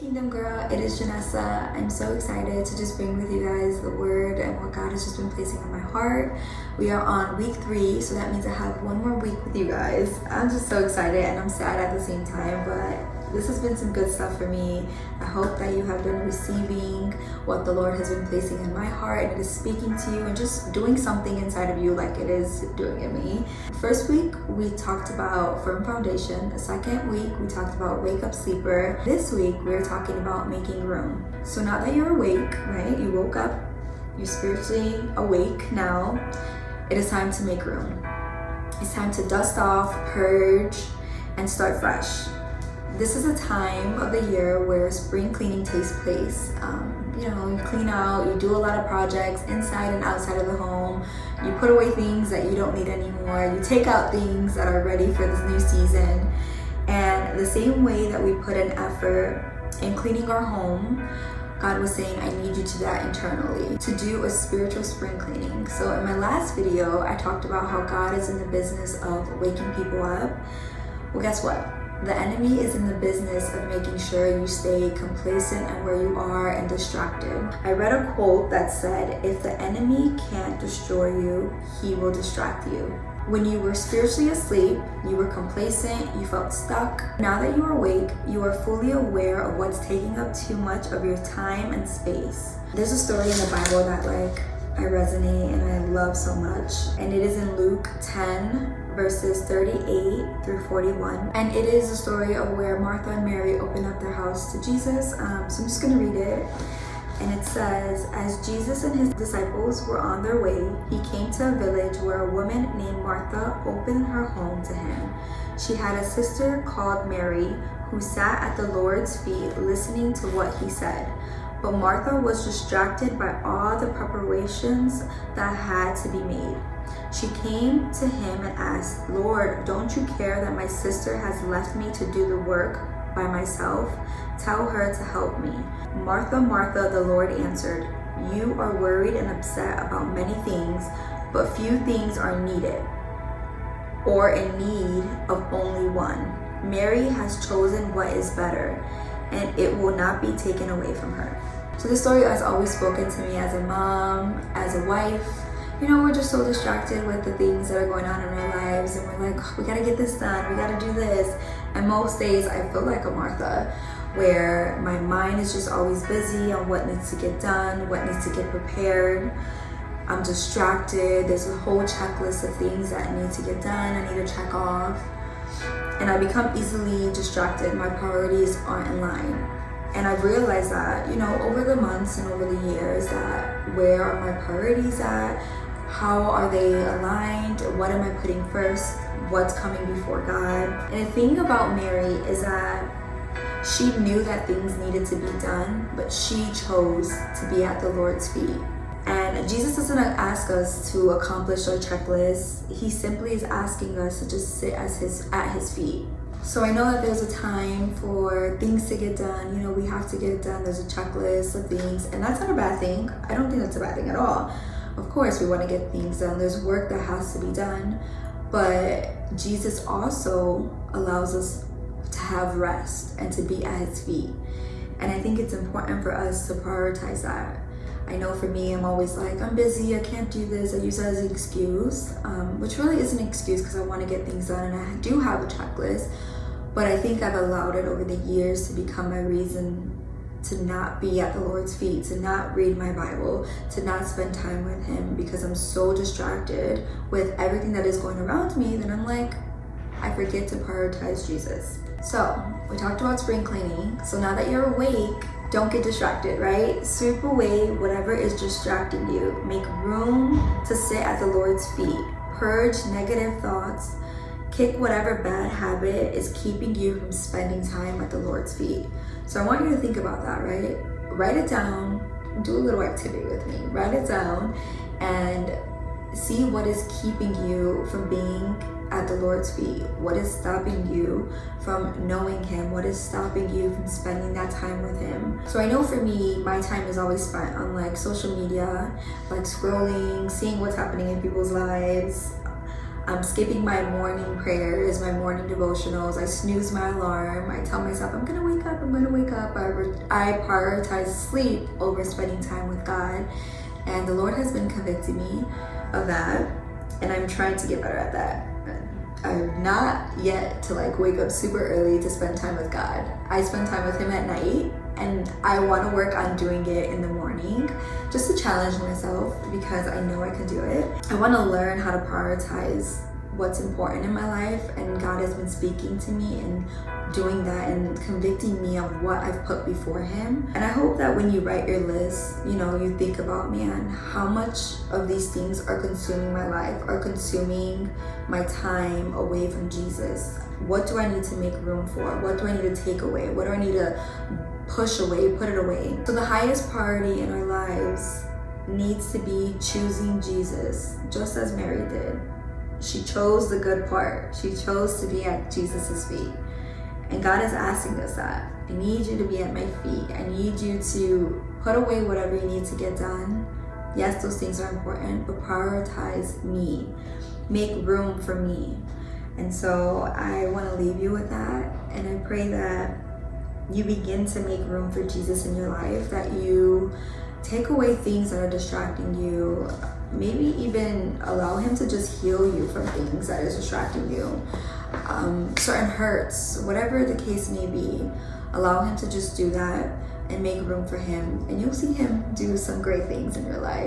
Kingdom Girl, it is Janessa. I'm so excited to just bring with you guys the word and what God has just been placing on my heart. We are on week 3, so that means I have one more week with you guys. I'm just so excited and I'm sad at the same time, but this has been some good stuff for me. I hope that you have been receiving what the Lord has been placing in my heart and it is speaking to you and just doing something inside of you like it is doing in me. First week, we talked about firm foundation. The second week, we talked about wake up sleeper. This week, we're talking about making room. So now that you're awake, right? You woke up, you're spiritually awake now. It is time to make room. It's time to dust off, purge, and start fresh. This is a time of the year where spring cleaning takes place. You clean out, you do a lot of projects inside and outside of the home. You put away things that you don't need anymore. You take out things that are ready for this new season. And the same way that we put an effort in cleaning our home, God was saying, I need you to do that internally, to do a spiritual spring cleaning. So in my last video, I talked about how God is in the business of waking people up. Well, guess what? The enemy is in the business of making sure you stay complacent and where you are and distracted. I read a quote that said, if the enemy can't destroy you, he will distract you. When you were spiritually asleep, you were complacent, you felt stuck. Now that you are awake, you are fully aware of what's taking up too much of your time and space. There's a story in the Bible that I resonate and I love so much. And it is in Luke 10, verses 38 through 41. And it is a story of where Martha and Mary open up their house to Jesus. So I'm just gonna read it. And it says, as Jesus and his disciples were on their way, he came to a village where a woman named Martha opened her home to him. She had a sister called Mary who sat at the Lord's feet listening to what he said. But Martha was distracted by all the preparations that had to be made. She came to him and asked, Lord, don't you care that my sister has left me to do the work by myself? Tell her to help me. Martha, Martha, the Lord answered, you are worried and upset about many things, but few things are needed, or in need of only one. Mary has chosen what is better, and it will not be taken away from her. So this story has always spoken to me as a mom, as a wife. We're just so distracted with the things that are going on in our lives, and we're like, oh, we gotta get this done, we gotta do this. And most days I feel like a Martha, where my mind is just always busy on what needs to get done, what needs to get prepared. I'm distracted. There's a whole checklist of things that need to get done, I need to check off. And I become easily distracted. My priorities aren't in line. And I've realized that, over the months and over the years, that where are my priorities at? How are they aligned? What am I putting first? What's coming before God? And the thing about Mary is that she knew that things needed to be done, but she chose to be at the Lord's feet. And Jesus doesn't ask us to accomplish our checklist. He simply is asking us to just sit at his feet. So I know that there's a time for things to get done. We have to get it done. There's a checklist of things, and that's not a bad thing. I don't think that's a bad thing at all. Of course, we want to get things done. There's work that has to be done, but Jesus also allows us to have rest and to be at his feet. And I think it's important for us to prioritize that. I know for me, I'm always like, I'm busy, I can't do this. I use that as an excuse, which really is an excuse because I want to get things done and I do have a checklist. But I think I've allowed it over the years to become my reason to not be at the Lord's feet, to not read my Bible, to not spend time with him, because I'm so distracted with everything that is going around me that I'm like, I forget to prioritize Jesus. So we talked about spring cleaning. So now that you're awake, don't get distracted, right? Sweep away whatever is distracting you. Make room to sit at the Lord's feet. Purge negative thoughts. Kick whatever bad habit is keeping you from spending time at the Lord's feet. So I want you to think about that, right? Write it down. Do a little activity with me. Write it down and see what is keeping you from being at the Lord's feet. What is stopping you from knowing him? What is stopping you from spending that time with him? So I know for me, my time is always spent on social media, scrolling, seeing what's happening in people's lives. I'm skipping my morning prayers, my morning devotionals. I snooze my alarm. I tell myself, I'm gonna wake up, I'm gonna wake up. I prioritize sleep over spending time with God. And the Lord has been convicting me of that. And I'm trying to get better at that. I'm not yet to like wake up super early to spend time with God. I spend time with him at night, and I want to work on doing it in the morning just to challenge myself because I know I can do it. I want to learn how to prioritize what's important in my life, and God has been speaking to me and doing that and convicting me of what I've put before him. And I hope that when you write your list, you think about, man, how much of these things are consuming my life, are consuming my time away from Jesus. What do I need to make room for? What do I need to take away? What do I need to push away, put it away? So the highest priority in our lives needs to be choosing Jesus, just as Mary did. She chose the good part. She chose to be at Jesus' feet. And God is asking us that. I need you to be at my feet. I need you to put away whatever you need to get done. Yes, those things are important, but prioritize me. Make room for me. And so I want to leave you with that. And I pray that you begin to make room for Jesus in your life, that you take away things that are distracting you. Maybe even allow him to just heal you from things that is distracting you. Certain hurts, whatever the case may be, allow him to just do that and make room for him, and you'll see him do some great things in your life.